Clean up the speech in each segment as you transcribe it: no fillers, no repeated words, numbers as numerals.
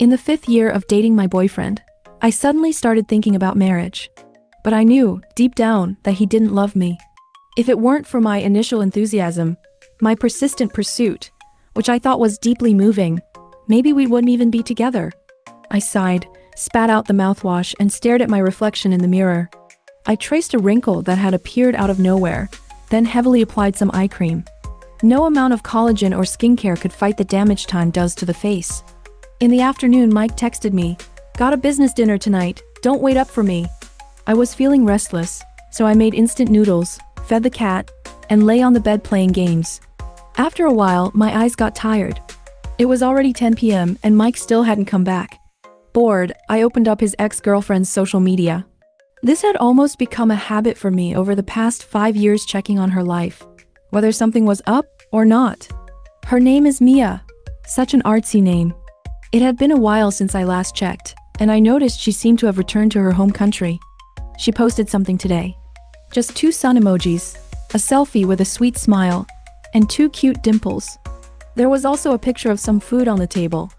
In the 5th year of dating my boyfriend, I suddenly started thinking about marriage. But I knew, deep down, that he didn't love me. If it weren't for my initial enthusiasm, my persistent pursuit, which I thought was deeply moving, maybe we wouldn't even be together. I sighed, spat out the mouthwash, and stared at my reflection in the mirror. I traced a wrinkle that had appeared out of nowhere, then heavily applied some eye cream. No amount of collagen or skincare could fight the damage time does to the face. In the afternoon, Mike texted me, "Got a business dinner tonight, don't wait up for me." I was feeling restless, so I made instant noodles, fed the cat, and lay on the bed playing games. After a while, my eyes got tired. It was already 10 p.m. and Mike still hadn't come back. Bored, I opened up his ex-girlfriend's social media. This had almost become a habit for me over the past 5 years, checking on her life, whether something was up or not. Her name is Mia. Such an artsy name. It had been a while since I last checked, and I noticed she seemed to have returned to her home country. She posted something today. Just 2 sun emojis, a selfie with a sweet smile, and 2 cute dimples. There was also a picture of some food on the table.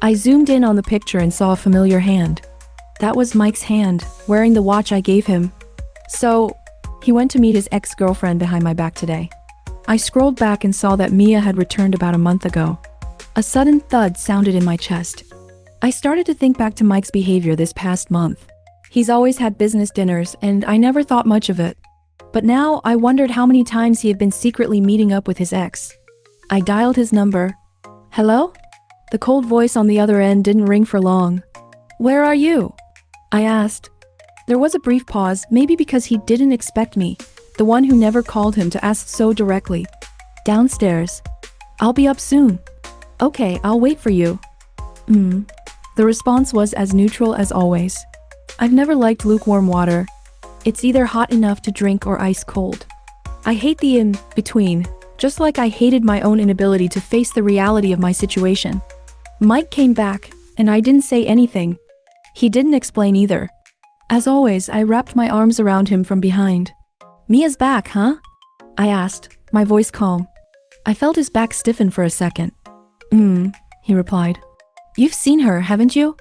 I zoomed in on the picture and saw a familiar hand. That was Mike's hand, wearing the watch I gave him. So, he went to meet his ex-girlfriend behind my back today. I scrolled back and saw that Mia had returned about a month ago. A sudden thud sounded in my chest. I started to think back to Mike's behavior this past month. He's always had business dinners, and I never thought much of it. But now I wondered how many times he had been secretly meeting up with his ex. I dialed his number. "Hello?" The cold voice on the other end didn't ring for long. "Where are you?" I asked. There was a brief pause, maybe because he didn't expect me, the one who never called him, to ask so directly. "Downstairs. I'll be up soon." "Okay, I'll wait for you." The response was as neutral as always. I've never liked lukewarm water. It's either hot enough to drink or ice cold. I hate the in-between, just like I hated my own inability to face the reality of my situation. Mike came back, and I didn't say anything. He didn't explain either. As always, I wrapped my arms around him from behind. "Mia's back, huh?" I asked, my voice calm. I felt his back stiffen for a second. He replied. "You've seen her, haven't you?"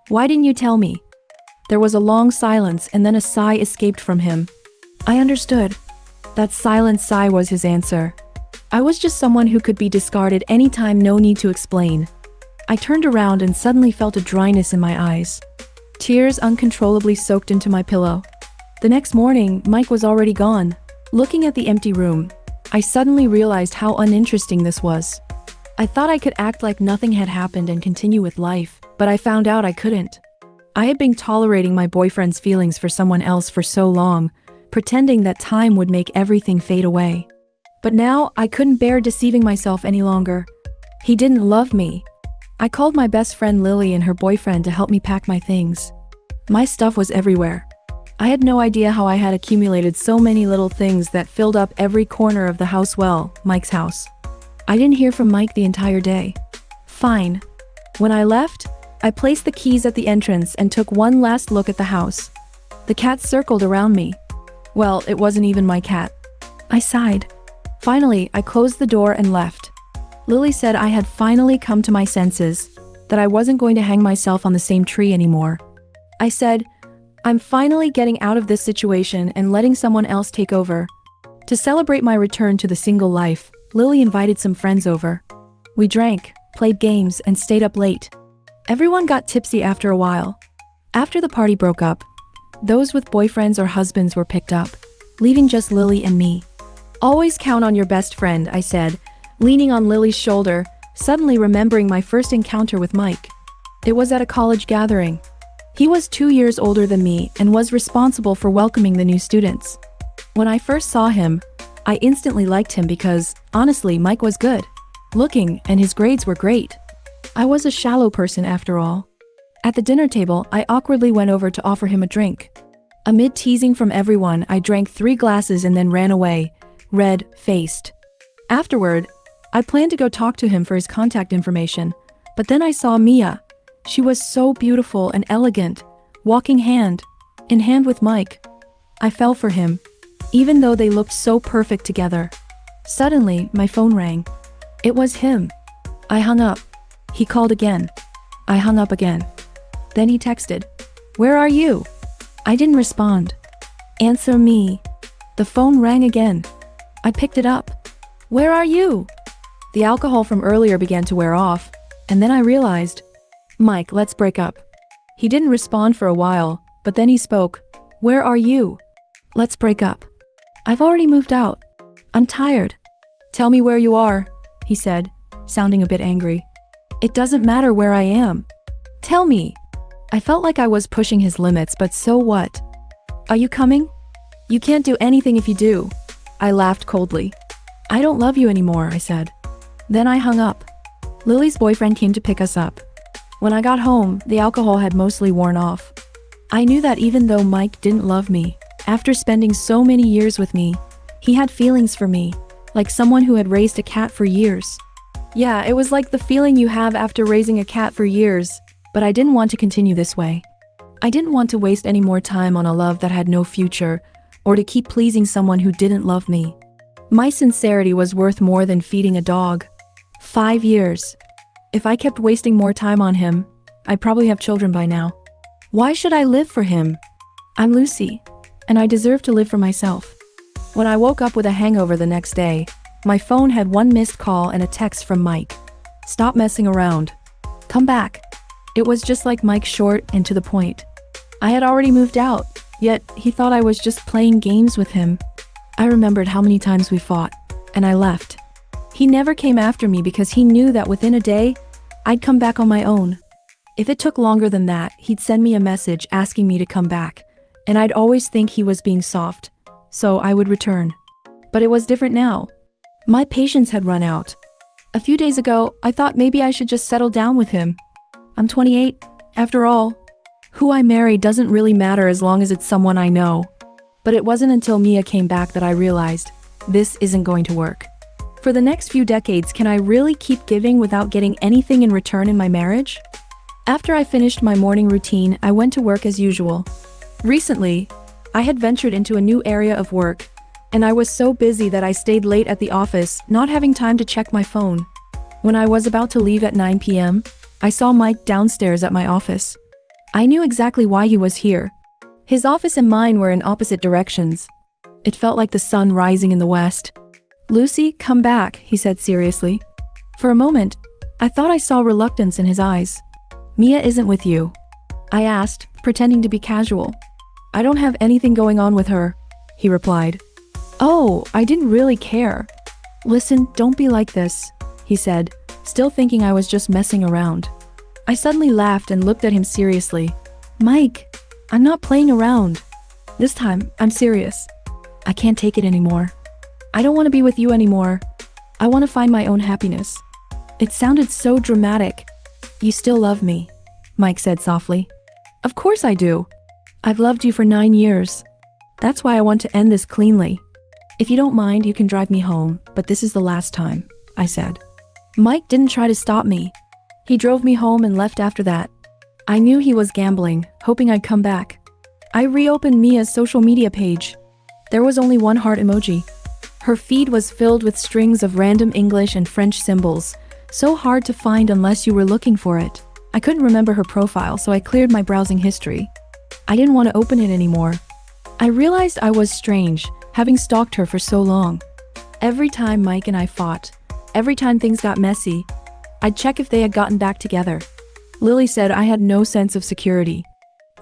Why didn't you tell me?" There was a long silence, and then a sigh escaped from him. I understood. That silent sigh was his answer. I was just someone who could be discarded anytime, no need to explain. I turned around and suddenly felt a dryness in my eyes. Tears uncontrollably soaked into my pillow. The next morning, Mike was already gone. Looking at the empty room, I suddenly realized how uninteresting this was. I thought I could act like nothing had happened and continue with life, but I found out I couldn't. I had been tolerating my boyfriend's feelings for someone else for so long, pretending that time would make everything fade away. But now, I couldn't bear deceiving myself any longer. He didn't love me. I called my best friend Lily and her boyfriend to help me pack my things. My stuff was everywhere. I had no idea how I had accumulated so many little things that filled up every corner of the house. Well, Mike's house. I didn't hear from Mike the entire day. Fine. When I left, I placed the keys at the entrance and took one last look at the house. The cat circled around me. Well, it wasn't even my cat. I sighed. Finally, I closed the door and left. Lily said I had finally come to my senses, that I wasn't going to hang myself on the same tree anymore. I said, "I'm finally getting out of this situation and letting someone else take over." To celebrate my return to the single life, Lily invited some friends over. We drank, played games, and stayed up late. Everyone got tipsy after a while. After the party broke up, those with boyfriends or husbands were picked up, leaving just Lily and me. "Always count on your best friend," I said, leaning on Lily's shoulder, suddenly remembering my first encounter with Mike. It was at a college gathering. He was 2 years older than me and was responsible for welcoming the new students. When I first saw him, I instantly liked him because, honestly, Mike was good looking and his grades were great. I was a shallow person after all. At the dinner table, I awkwardly went over to offer him a drink. Amid teasing from everyone, I drank 3 glasses and then ran away, red-faced. Afterward, I planned to go talk to him for his contact information, but then I saw Mia. She was so beautiful and elegant, walking hand in hand with Mike. I fell for him, even though they looked so perfect together. Suddenly, my phone rang. It was him. I hung up. He called again. I hung up again. Then he texted, "Where are you?" I didn't respond. "Answer me." The phone rang again. I picked it up. "Where are you?" The alcohol from earlier began to wear off, and then I realized, "Mike, let's break up." He didn't respond for a while, but then he spoke. "Where are you?" "Let's break up." "I've already moved out. I'm tired." "Tell me where you are," he said, sounding a bit angry. "It doesn't matter where I am. Tell me." I felt like I was pushing his limits, but so what? "Are you coming?" "You can't do anything if you do." I laughed coldly. "I don't love you anymore," I said. Then I hung up. Lily's boyfriend came to pick us up. When I got home, the alcohol had mostly worn off. I knew that even though Mike didn't love me, after spending so many years with me, he had feelings for me, like someone who had raised a cat for years. Yeah, it was like the feeling you have after raising a cat for years, but I didn't want to continue this way. I didn't want to waste any more time on a love that had no future, or to keep pleasing someone who didn't love me. My sincerity was worth more than feeding a dog. 5 years. If I kept wasting more time on him, I'd probably have children by now. Why should I live for him? I'm Lucy, and I deserve to live for myself. When I woke up with a hangover the next day, my phone had one missed call and a text from Mike. "Stop messing around. Come back." It was just like Mike, short and to the point. I had already moved out, yet he thought I was just playing games with him. I remembered how many times we fought, and I left. He never came after me because he knew that within a day, I'd come back on my own. If it took longer than that, he'd send me a message asking me to come back, and I'd always think he was being soft, so I would return. But it was different now. My patience had run out. A few days ago, I thought maybe I should just settle down with him. I'm 28, after all. Who I marry doesn't really matter as long as it's someone I know. But it wasn't until Mia came back that I realized, this isn't going to work. For the next few decades, can I really keep giving without getting anything in return in my marriage? After I finished my morning routine, I went to work as usual. Recently, I had ventured into a new area of work, and I was so busy that I stayed late at the office, not having time to check my phone. When I was about to leave at 9 p.m., I saw Mike downstairs at my office. I knew exactly why he was here. His office and mine were in opposite directions. It felt like the sun rising in the west. "Lucy, come back," he said seriously. For a moment, I thought I saw reluctance in his eyes. "Mia isn't with you?" I asked, pretending to be casual. "I don't have anything going on with her," he replied. "Oh, I didn't really care." "Listen, don't be like this," he said, still thinking I was just messing around. I suddenly laughed and looked at him seriously. "Mike, I'm not playing around. This time, I'm serious. I can't take it anymore. I don't want to be with you anymore. I want to find my own happiness." It sounded so dramatic. "You still love me," Mike said softly. "Of course I do. I've loved you for 9 years. That's why I want to end this cleanly. If you don't mind, you can drive me home, but this is the last time," I said. Mike didn't try to stop me. He drove me home and left after that. I knew he was gambling, hoping I'd come back. I reopened Mia's social media page. There was only one heart emoji. Her feed was filled with strings of random English and French symbols, so hard to find unless you were looking for it. I couldn't remember her profile, so I cleared my browsing history. I didn't want to open it anymore. I realized I was strange, having stalked her for so long. Every time Mike and I fought, every time things got messy, I'd check if they had gotten back together. Lily said I had no sense of security.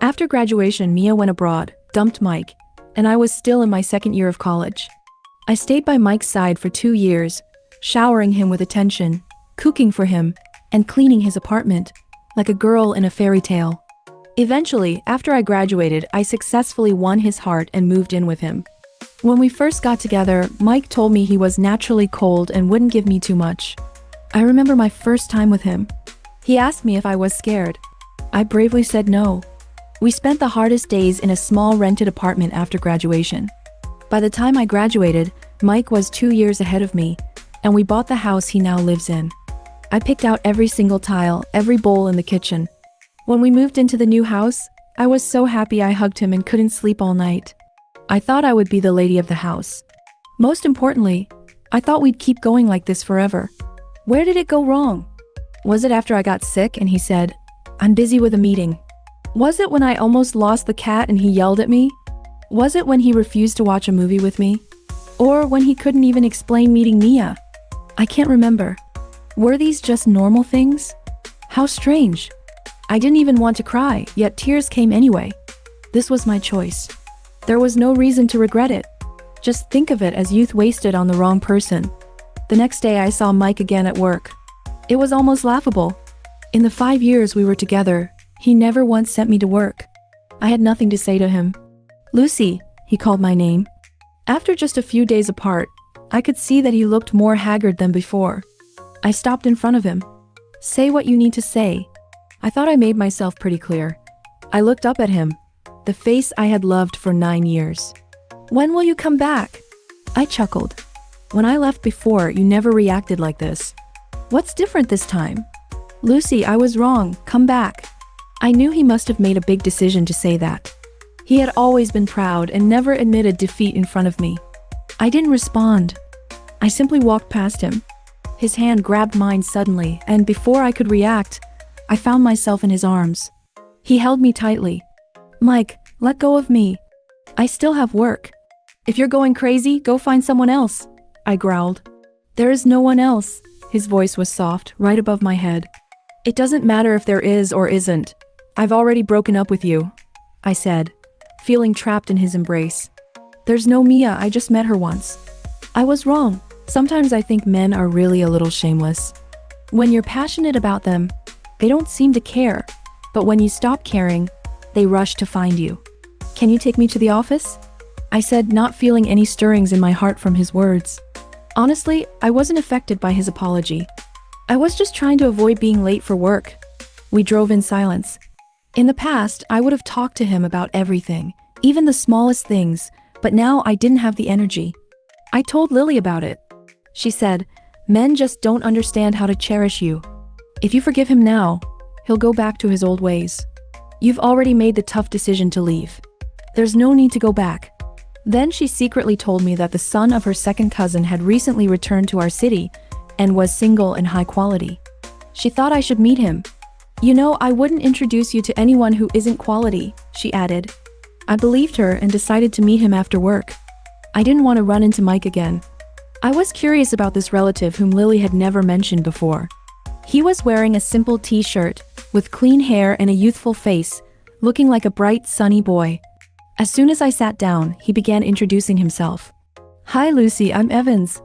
After graduation, Mia went abroad, dumped Mike, and I was still in my second year of college. I stayed by Mike's side for 2 years, showering him with attention, cooking for him, and cleaning his apartment, like a girl in a fairy tale. Eventually, after I graduated, I successfully won his heart and moved in with him. When we first got together, Mike told me he was naturally cold and wouldn't give me too much. I remember my first time with him. He asked me if I was scared. I bravely said no. We spent the hardest days in a small rented apartment after graduation. By the time I graduated, Mike was 2 years ahead of me, and we bought the house he now lives in. I picked out every single tile, every bowl in the kitchen. When we moved into the new house, I was so happy I hugged him and couldn't sleep all night. I thought I would be the lady of the house. Most importantly, I thought we'd keep going like this forever. Where did it go wrong? Was it after I got sick and he said, "I'm busy with a meeting"? Was it when I almost lost the cat and he yelled at me? Was it when he refused to watch a movie with me? Or when he couldn't even explain meeting Mia? I can't remember. Were these just normal things? How strange. I didn't even want to cry, yet tears came anyway. This was my choice. There was no reason to regret it. Just think of it as youth wasted on the wrong person. The next day I saw Mike again at work. It was almost laughable. In the 5 years we were together, he never once sent me to work. I had nothing to say to him. "Lucy," he called my name. After just a few days apart, I could see that he looked more haggard than before. I stopped in front of him. "Say what you need to say." I thought I made myself pretty clear. I looked up at him, the face I had loved for 9 years. "When will you come back?" I chuckled. "When I left before, you never reacted like this. What's different this time?" "Lucy, I was wrong. Come back." I knew he must have made a big decision to say that. He had always been proud and never admitted defeat in front of me. I didn't respond. I simply walked past him. His hand grabbed mine suddenly, and before I could react, I found myself in his arms. He held me tightly. "Mike, let go of me. I still have work." "If you're going crazy, go find someone else," I growled. "There is no one else." His voice was soft, right above my head. "It doesn't matter if there is or isn't. I've already broken up with you," I said, feeling trapped in his embrace. "There's no Mia, I just met her once." I was wrong. Sometimes I think men are really a little shameless. When you're passionate about them, they don't seem to care, but when you stop caring, they rush to find you. "Can you take me to the office?" I said, not feeling any stirrings in my heart from his words. Honestly, I wasn't affected by his apology. I was just trying to avoid being late for work. We drove in silence. In the past, I would have talked to him about everything, even the smallest things, but now I didn't have the energy. I told Lily about it. She said, "Men just don't understand how to cherish you. If you forgive him now, he'll go back to his old ways. You've already made the tough decision to leave. There's no need to go back." Then she secretly told me that the son of her second cousin had recently returned to our city and was single and high quality. She thought I should meet him. "You know, I wouldn't introduce you to anyone who isn't quality," she added. I believed her and decided to meet him after work. I didn't want to run into Mike again. I was curious about this relative whom Lily had never mentioned before. He was wearing a simple t-shirt, with clean hair and a youthful face, looking like a bright, sunny boy. As soon as I sat down, he began introducing himself. "Hi Lucy, I'm Evans."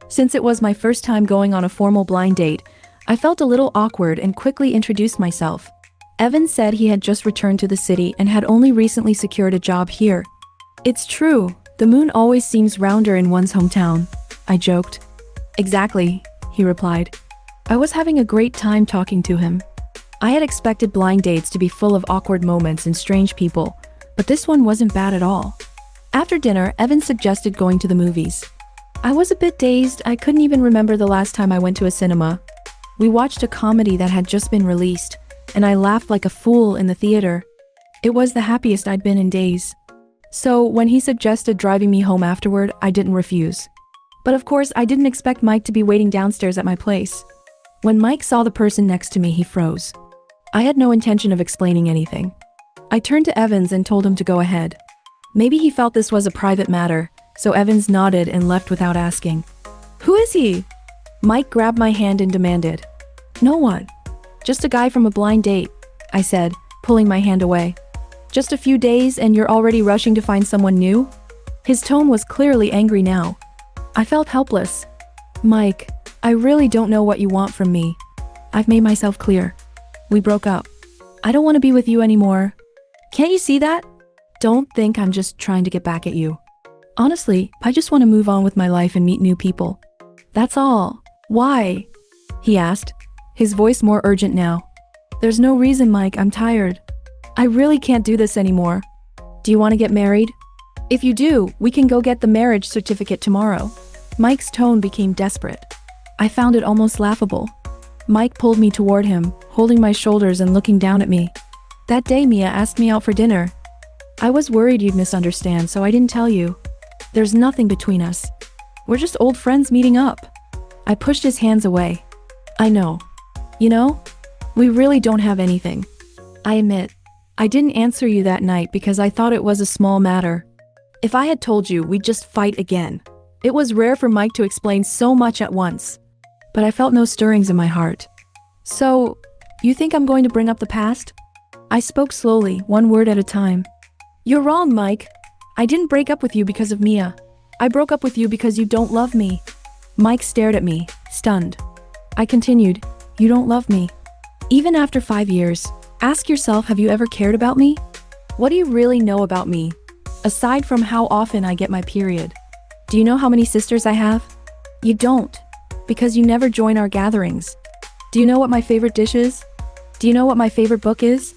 Since it was my first time going on a formal blind date, I felt a little awkward and quickly introduced myself. Evans said he had just returned to the city and had only recently secured a job here. "It's true, the moon always seems rounder in one's hometown," I joked. "Exactly," he replied. I was having a great time talking to him. I had expected blind dates to be full of awkward moments and strange people, but this one wasn't bad at all. After dinner, Evans suggested going to the movies. I was a bit dazed. I couldn't even remember the last time I went to a cinema. We watched a comedy that had just been released, and I laughed like a fool in the theater. It was the happiest I'd been in days. So when he suggested driving me home afterward, I didn't refuse. But of course, I didn't expect Mike to be waiting downstairs at my place. When Mike saw the person next to me, he froze. I had no intention of explaining anything. I turned to Evans and told him to go ahead. Maybe he felt this was a private matter, so Evans nodded and left without asking. "Who is he?" Mike grabbed my hand and demanded. "No one. Just a guy from a blind date," I said, pulling my hand away. "Just a few days and you're already rushing to find someone new?" His tone was clearly angry now. I felt helpless. "Mike, I really don't know what you want from me. I've made myself clear. We broke up. I don't want to be with you anymore. Can't you see that? Don't think I'm just trying to get back at you. Honestly, I just want to move on with my life and meet new people. That's all." "Why?" he asked, his voice more urgent now. "There's no reason, Mike, I'm tired. I really can't do this anymore. Do you want to get married? If you do, we can go get the marriage certificate tomorrow." Mike's tone became desperate. I found it almost laughable. Mike pulled me toward him, holding my shoulders and looking down at me. "That day Mia asked me out for dinner. I was worried you'd misunderstand, so I didn't tell you. There's nothing between us. We're just old friends meeting up." I pushed his hands away. "I know. You know, we really don't have anything. I admit, I didn't answer you that night because I thought it was a small matter. If I had told you, we'd just fight again. It was rare for Mike to explain so much at once. But I felt no stirrings in my heart. So, you think I'm going to bring up the past? I spoke slowly, one word at a time. You're wrong, Mike. I didn't break up with you because of Mia. I broke up with you because you don't love me. Mike stared at me, stunned. I continued, you don't love me. Even after 5 years, ask yourself, have you ever cared about me? What do you really know about me? Aside from how often I get my period. Do you know how many sisters I have? You don't, because you never join our gatherings. Do you know what my favorite dish is? Do you know what my favorite book is?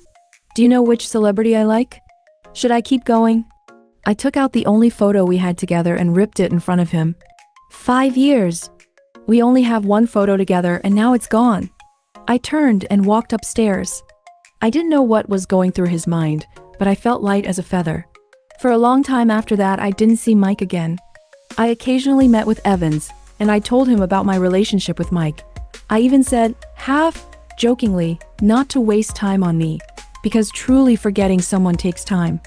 Do you know which celebrity I like? Should I keep going? I took out the only photo we had together and ripped it in front of him. 5 years. We only have one photo together and now it's gone. I turned and walked upstairs. I didn't know what was going through his mind, but I felt light as a feather. For a long time after that, I didn't see Mike again. I occasionally met with Evans, and I told him about my relationship with Mike. I even said, half jokingly, not to waste time on me, because truly forgetting someone takes time.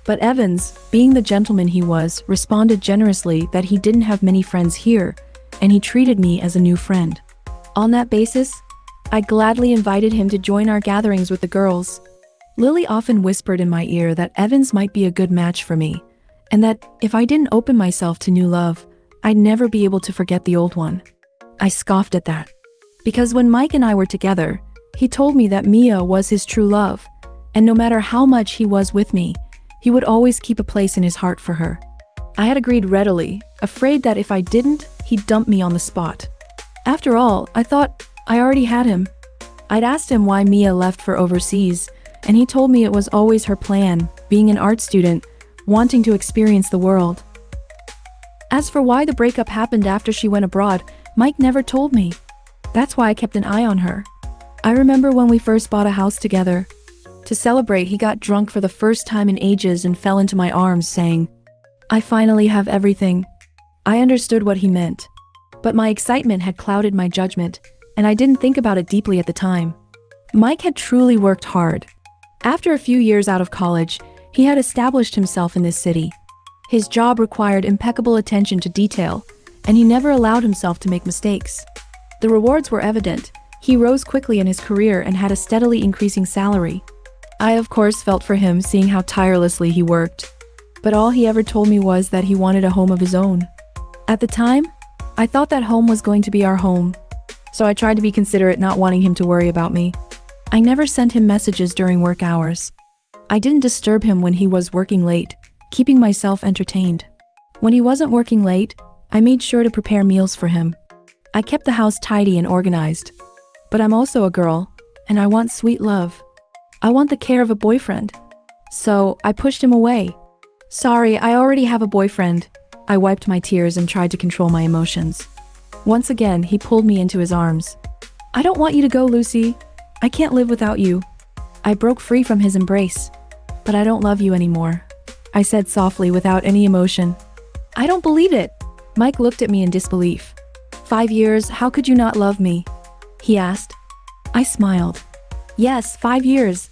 But Evans, being the gentleman he was, responded generously that he didn't have many friends here, and he treated me as a new friend. On that basis, I gladly invited him to join our gatherings with the girls. Lily often whispered in my ear that Evans might be a good match for me, and that if I didn't open myself to new love, I'd never be able to forget the old one. I scoffed at that. Because when Mike and I were together, he told me that Mia was his true love, and no matter how much he was with me, he would always keep a place in his heart for her. I had agreed readily, afraid that if I didn't, he'd dump me on the spot. After all, I thought I already had him. I'd asked him why Mia left for overseas, and he told me it was always her plan, being an art student, wanting to experience the world. As for why the breakup happened after she went abroad, Mike never told me. That's why I kept an eye on her. I remember when we first bought a house together. To celebrate, he got drunk for the first time in ages and fell into my arms saying, I finally have everything. I understood what he meant. But my excitement had clouded my judgment, and I didn't think about it deeply at the time. Mike had truly worked hard. After a few years out of college, he had established himself in this city. His job required impeccable attention to detail, and he never allowed himself to make mistakes. The rewards were evident. He rose quickly in his career and had a steadily increasing salary. I, of course, felt for him, seeing how tirelessly he worked. But all he ever told me was that he wanted a home of his own. At the time, I thought that home was going to be our home. So I tried to be considerate, not wanting him to worry about me. I never sent him messages during work hours. I didn't disturb him when he was working late, keeping myself entertained. When he wasn't working late, I made sure to prepare meals for him. I kept the house tidy and organized. But I'm also a girl, and I want sweet love. I want the care of a boyfriend. So I pushed him away. Sorry, I already have a boyfriend. I wiped my tears and tried to control my emotions. Once again, he pulled me into his arms. I don't want you to go, Lucy. I can't live without you. I broke free from his embrace. But I don't love you anymore, I said softly without any emotion. I don't believe it. Mike looked at me in disbelief. 5 years, how could you not love me? He asked. I smiled. Yes, 5 years.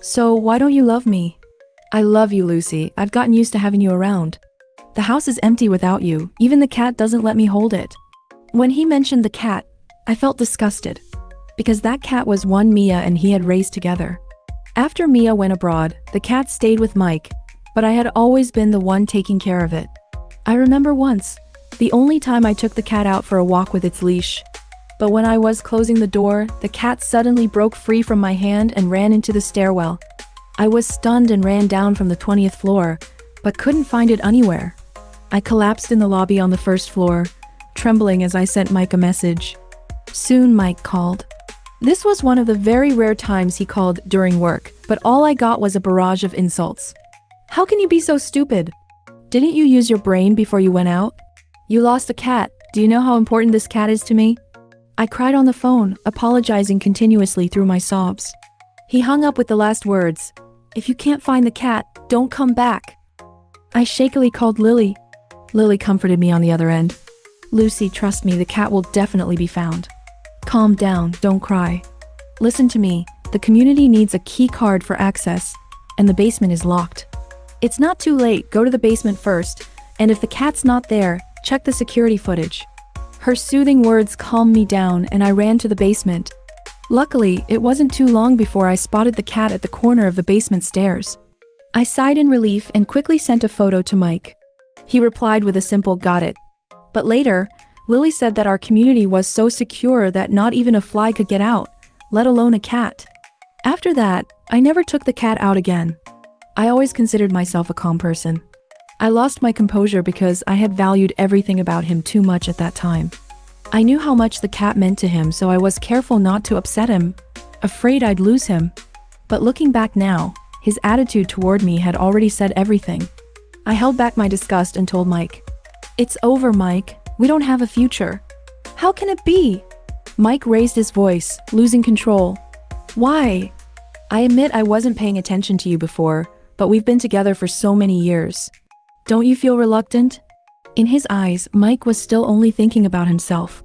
So why don't you love me? I love you, Lucy. I've gotten used to having you around. The house is empty without you. Even the cat doesn't let me hold it. When he mentioned the cat, I felt disgusted. Because that cat was one Mia and he had raised together. After Mia went abroad, the cat stayed with Mike, but I had always been the one taking care of it. I remember once, the only time I took the cat out for a walk with its leash. But when I was closing the door, the cat suddenly broke free from my hand and ran into the stairwell. I was stunned and ran down from the 20th floor, but couldn't find it anywhere. I collapsed in the lobby on the first floor, trembling as I sent Mike a message. Soon Mike called. This was one of the very rare times he called during work, but all I got was a barrage of insults. How can you be so stupid? Didn't you use your brain before you went out? You lost a cat. Do you know how important this cat is to me? I cried on the phone, apologizing continuously through my sobs. He hung up with the last words. If you can't find the cat, don't come back. I shakily called Lily. Lily comforted me on the other end. Lucy, trust me, the cat will definitely be found. Calm down, don't cry. Listen to me, the community needs a key card for access, and the basement is locked. It's not too late, go to the basement first, and if the cat's not there, check the security footage. Her soothing words calmed me down and I ran to the basement. Luckily, it wasn't too long before I spotted the cat at the corner of the basement stairs. I sighed in relief and quickly sent a photo to Mike. He replied with a simple "got it." But later, Lily said that our community was so secure that not even a fly could get out, let alone a cat. After that, I never took the cat out again. I always considered myself a calm person. I lost my composure because I had valued everything about him too much at that time. I knew how much the cat meant to him, so I was careful not to upset him, afraid I'd lose him. But looking back now, his attitude toward me had already said everything. I held back my disgust and told Mike, "It's over, Mike. We don't have a future." "How can it be?" Mike raised his voice, losing control. "Why?" "I admit I wasn't paying attention to you before, but we've been together for so many years. Don't you feel reluctant?" In his eyes, Mike was still only thinking about himself.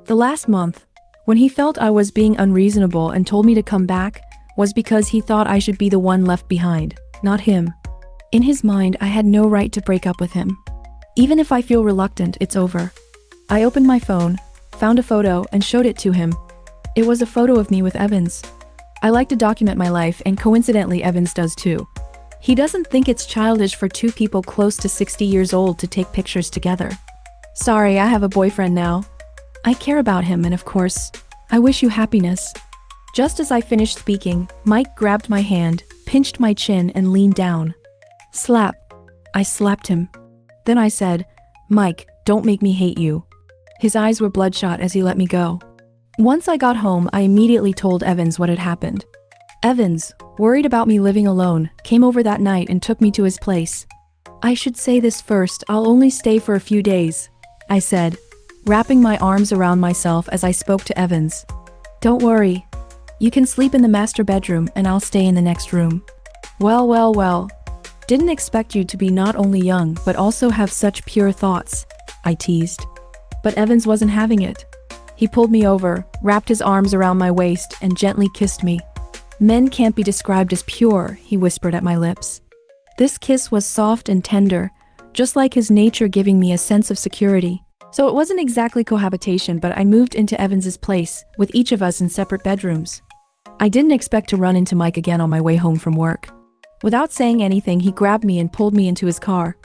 The last month, when he felt I was being unreasonable and told me to come back, was because he thought I should be the one left behind, not him. In his mind, I had no right to break up with him. Even if I feel reluctant, it's over. I opened my phone, found a photo, and showed it to him. It was a photo of me with Evans. I like to document my life, and coincidentally Evans does too. He doesn't think it's childish for two people close to 60 years old to take pictures together. "Sorry, I have a boyfriend now. I care about him and of course, I wish you happiness." Just as I finished speaking, Mike grabbed my hand, pinched my chin and leaned down. Slap. I slapped him. Then I said, "Mike, don't make me hate you." His eyes were bloodshot as he let me go. Once I got home, I immediately told Evans what had happened. Evans, worried about me living alone, came over that night and took me to his place. "I should say this first, I'll only stay for a few days," I said, wrapping my arms around myself as I spoke to Evans. "Don't worry. You can sleep in the master bedroom and I'll stay in the next room." Well, well, well. Didn't expect you to be not only young but also have such pure thoughts, I teased. But Evans wasn't having it. He pulled me over, wrapped his arms around my waist and gently kissed me. "Men can't be described as pure," he whispered at my lips. This kiss was soft and tender, just like his nature giving me a sense of security. So it wasn't exactly cohabitation, but I moved into Evans's place, with each of us in separate bedrooms. I didn't expect to run into Mike again on my way home from work. Without saying anything, he grabbed me and pulled me into his car.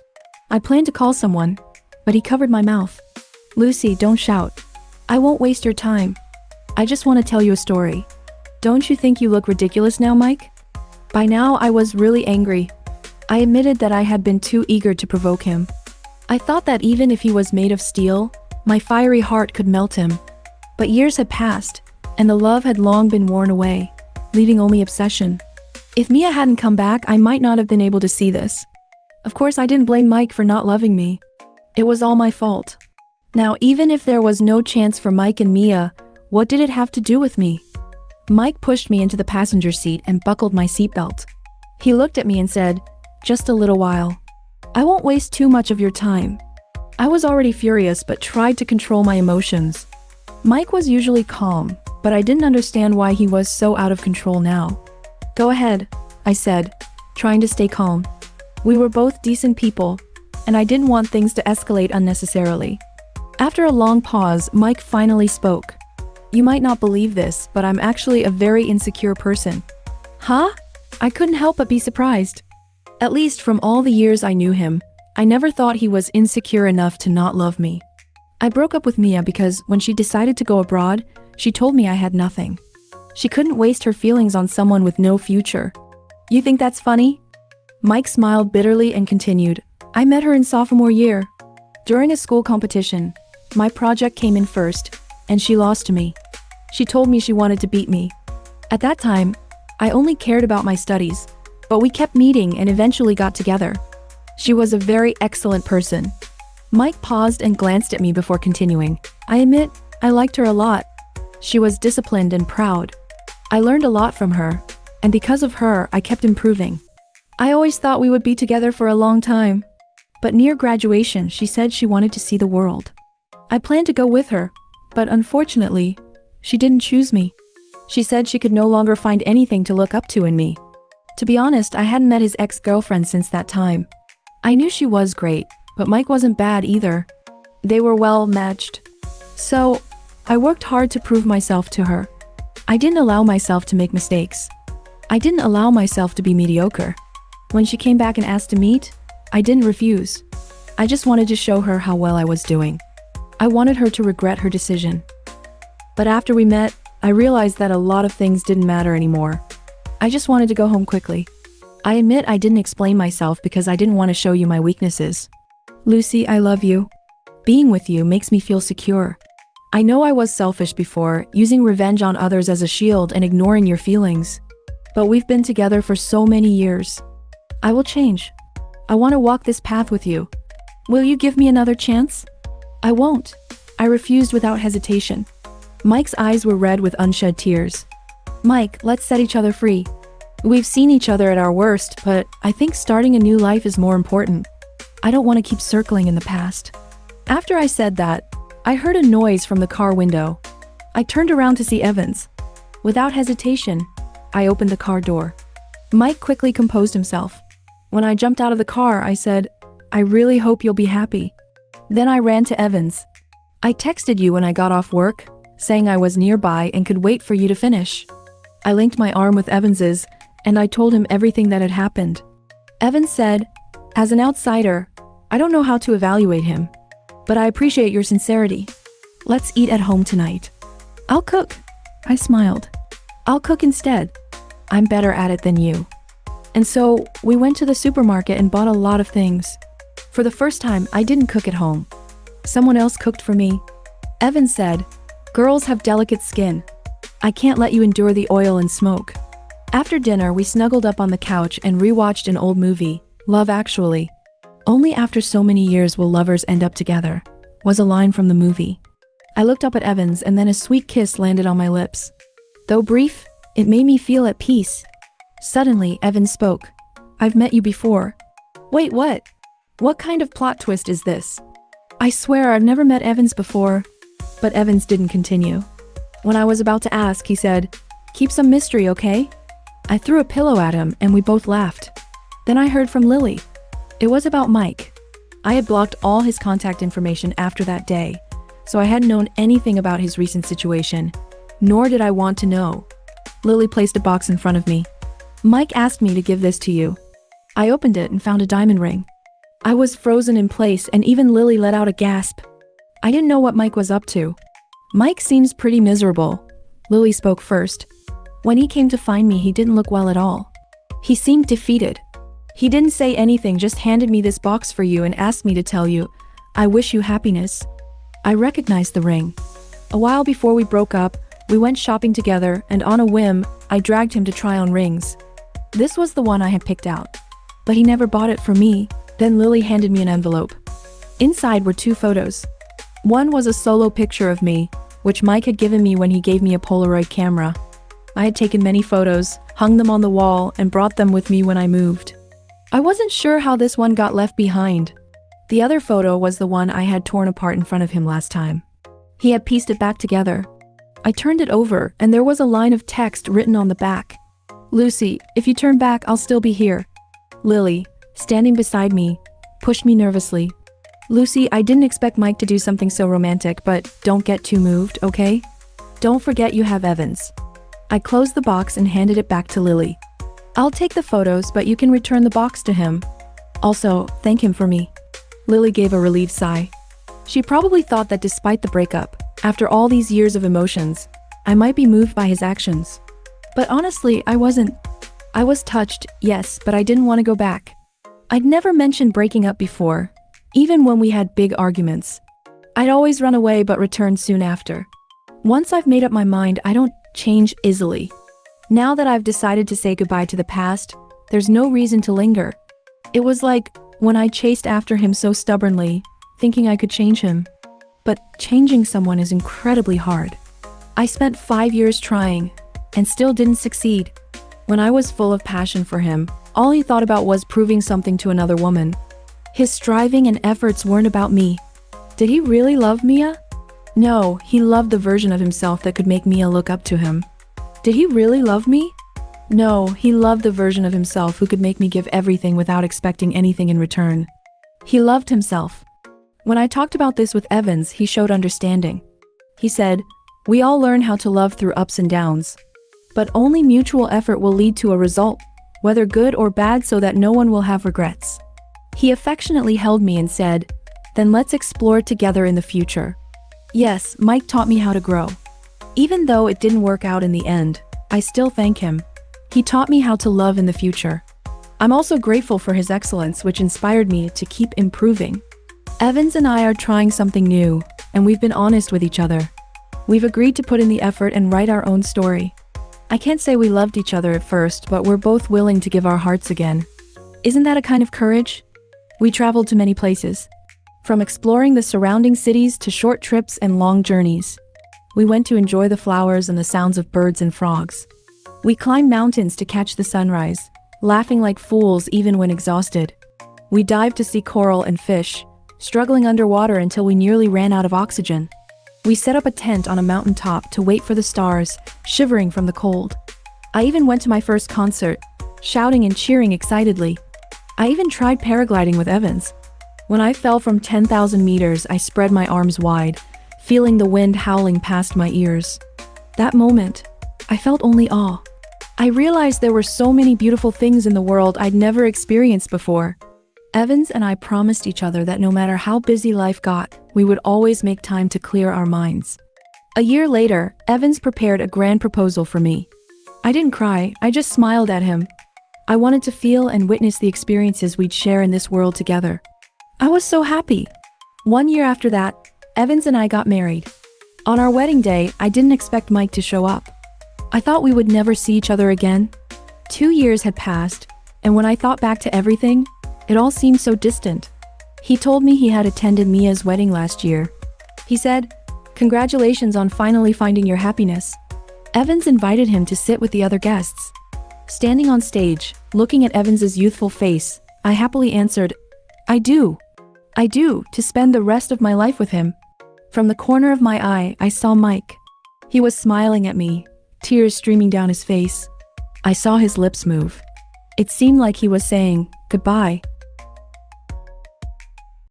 I planned to call someone, but he covered my mouth. "Lucy, don't shout. I won't waste your time. I just want to tell you a story." "Don't you think you look ridiculous now, Mike?" By now, I was really angry. I admitted that I had been too eager to provoke him. I thought that even if he was made of steel, my fiery heart could melt him. But years had passed, and the love had long been worn away, leaving only obsession. If Mia hadn't come back, I might not have been able to see this. Of course, I didn't blame Mike for not loving me. It was all my fault. Now, even if there was no chance for Mike and Mia, what did it have to do with me? Mike pushed me into the passenger seat and buckled my seatbelt. He looked at me and said, "Just a little while. I won't waste too much of your time." I was already furious but tried to control my emotions. Mike was usually calm, but I didn't understand why he was so out of control now. "Go ahead," I said, trying to stay calm. We were both decent people, and I didn't want things to escalate unnecessarily. After a long pause, Mike finally spoke. "You might not believe this, but I'm actually a very insecure person." "Huh?" I couldn't help but be surprised. At least from all the years I knew him, I never thought he was insecure enough to not love me. I broke up with Mia because when she decided to go abroad, she told me I had nothing. She couldn't waste her feelings on someone with no future. "You think that's funny?" Mike smiled bitterly and continued, "I met her in sophomore year. During a school competition, my project came in first, and she lost to me. She told me she wanted to beat me. At that time, I only cared about my studies, but we kept meeting and eventually got together. She was a very excellent person." Mike paused and glanced at me before continuing. "I admit, I liked her a lot. She was disciplined and proud. I learned a lot from her, and because of her, I kept improving. I always thought we would be together for a long time. But near graduation, she said she wanted to see the world. I planned to go with her, but unfortunately, she didn't choose me. She said she could no longer find anything to look up to in me. To be honest, I hadn't met his ex-girlfriend since that time. I knew she was great, but Mike wasn't bad either. They were well matched. So, I worked hard to prove myself to her. I didn't allow myself to make mistakes. I didn't allow myself to be mediocre. When she came back and asked to meet, I didn't refuse. I just wanted to show her how well I was doing. I wanted her to regret her decision. But after we met, I realized that a lot of things didn't matter anymore. I just wanted to go home quickly. I admit I didn't explain myself because I didn't want to show you my weaknesses. Lucy, I love you. Being with you makes me feel secure. I know I was selfish before, using revenge on others as a shield and ignoring your feelings. But we've been together for so many years. I will change. I want to walk this path with you. Will you give me another chance? I won't. I refused without hesitation. Mike's eyes were red with unshed tears. Mike, let's set each other free. We've seen each other at our worst, but I think starting a new life is more important. I don't want to keep circling in the past. After I said that, I heard a noise from the car window. I turned around to see Evans. Without hesitation, I opened the car door. Mike quickly composed himself. When I jumped out of the car, I said, I really hope you'll be happy. Then I ran to Evans. I texted you when I got off work, saying I was nearby and could wait for you to finish. I linked my arm with Evans's, and I told him everything that had happened. Evans said, as an outsider, I don't know how to evaluate him, but I appreciate your sincerity. Let's eat at home tonight. I'll cook. I smiled. I'll cook instead. I'm better at it than you. And so, we went to the supermarket and bought a lot of things. For the first time, I didn't cook at home. Someone else cooked for me. Evans said, girls have delicate skin. I can't let you endure the oil and smoke. After dinner, we snuggled up on the couch and rewatched an old movie, Love Actually. Only after so many years will lovers end up together, was a line from the movie. I looked up at Evans and then a sweet kiss landed on my lips. Though brief, it made me feel at peace. Suddenly, Evans spoke. I've met you before. Wait, what? What kind of plot twist is this? I swear I've never met Evans before. But Evans didn't continue. When I was about to ask, he said, keep some mystery, okay? I threw a pillow at him and we both laughed. Then I heard from Lily. It was about Mike. I had blocked all his contact information after that day, so I hadn't known anything about his recent situation, nor did I want to know. Lily placed a box in front of me. Mike asked me to give this to you. I opened it and found a diamond ring. I was frozen in place and even Lily let out a gasp. I didn't know what Mike was up to. Mike seems pretty miserable. Lily spoke first. When he came to find me, he didn't look well at all. He seemed defeated. He didn't say anything, just handed me this box for you and asked me to tell you, I wish you happiness. I recognized the ring. A while before we broke up, we went shopping together and on a whim, I dragged him to try on rings. This was the one I had picked out. But he never bought it for me. Then Lily handed me an envelope. Inside were 2 photos. One was a solo picture of me, which Mike had given me when he gave me a Polaroid camera. I had taken many photos, hung them on the wall, and brought them with me when I moved. I wasn't sure how this one got left behind. The other photo was the one I had torn apart in front of him last time. He had pieced it back together. I turned it over, and there was a line of text written on the back. Lucy, if you turn back, I'll still be here. Lily, standing beside me, pushed me nervously. Lucy, I didn't expect Mike to do something so romantic, but don't get too moved, okay? Don't forget you have Evans. I closed the box and handed it back to Lily. I'll take the photos, but you can return the box to him. Also, thank him for me. Lily gave a relieved sigh. She probably thought that despite the breakup, after all these years of emotions, I might be moved by his actions. But honestly, I wasn't. I was touched, yes, but I didn't want to go back. I'd never mentioned breaking up before, even when we had big arguments. I'd always run away but return soon after. Once I've made up my mind, I don't change easily. Now that I've decided to say goodbye to the past, there's no reason to linger. It was like when I chased after him so stubbornly, thinking I could change him. But changing someone is incredibly hard. I spent 5 years trying, and still didn't succeed. When I was full of passion for him, all he thought about was proving something to another woman. His striving and efforts weren't about me. Did he really love Mia? No, he loved the version of himself that could make Mia look up to him. Did he really love me? No, he loved the version of himself who could make me give everything without expecting anything in return. He loved himself. When I talked about this with Evans, he showed understanding. He said, "We all learn how to love through ups and downs. But only mutual effort will lead to a result, whether good or bad, so that no one will have regrets." He affectionately held me and said, "Then let's explore together in the future." Yes, Mike taught me how to grow. Even though it didn't work out in the end, I still thank him. He taught me how to love in the future. I'm also grateful for his excellence, which inspired me to keep improving. Evans and I are trying something new, and we've been honest with each other. We've agreed to put in the effort and write our own story. I can't say we loved each other at first, but we're both willing to give our hearts again. Isn't that a kind of courage? We traveled to many places. From exploring the surrounding cities to short trips and long journeys. We went to enjoy the flowers and the sounds of birds and frogs. We climbed mountains to catch the sunrise, laughing like fools even when exhausted. We dived to see coral and fish, struggling underwater until we nearly ran out of oxygen. We set up a tent on a mountain top to wait for the stars, shivering from the cold. I even went to my first concert, shouting and cheering excitedly. I even tried paragliding with Evans. When I fell from 10,000 meters, I spread my arms wide, feeling the wind howling past my ears. That moment, I felt only awe. I realized there were so many beautiful things in the world I'd never experienced before. Evans and I promised each other that no matter how busy life got, we would always make time to clear our minds. A year later, Evans prepared a grand proposal for me. I didn't cry, I just smiled at him. I wanted to feel and witness the experiences we'd share in this world together. I was so happy. 1 year after that, Evans and I got married. On our wedding day, I didn't expect Mike to show up. I thought we would never see each other again. 2 years had passed, and when I thought back to everything, it all seemed so distant. He told me he had attended Mia's wedding last year. He said, "Congratulations on finally finding your happiness." Evans invited him to sit with the other guests. Standing on stage, looking at Evans's youthful face, I happily answered, I do, to spend the rest of my life with him." From the corner of my eye, I saw Mike. He was smiling at me, tears streaming down his face. I saw his lips move. It seemed like he was saying, "Goodbye."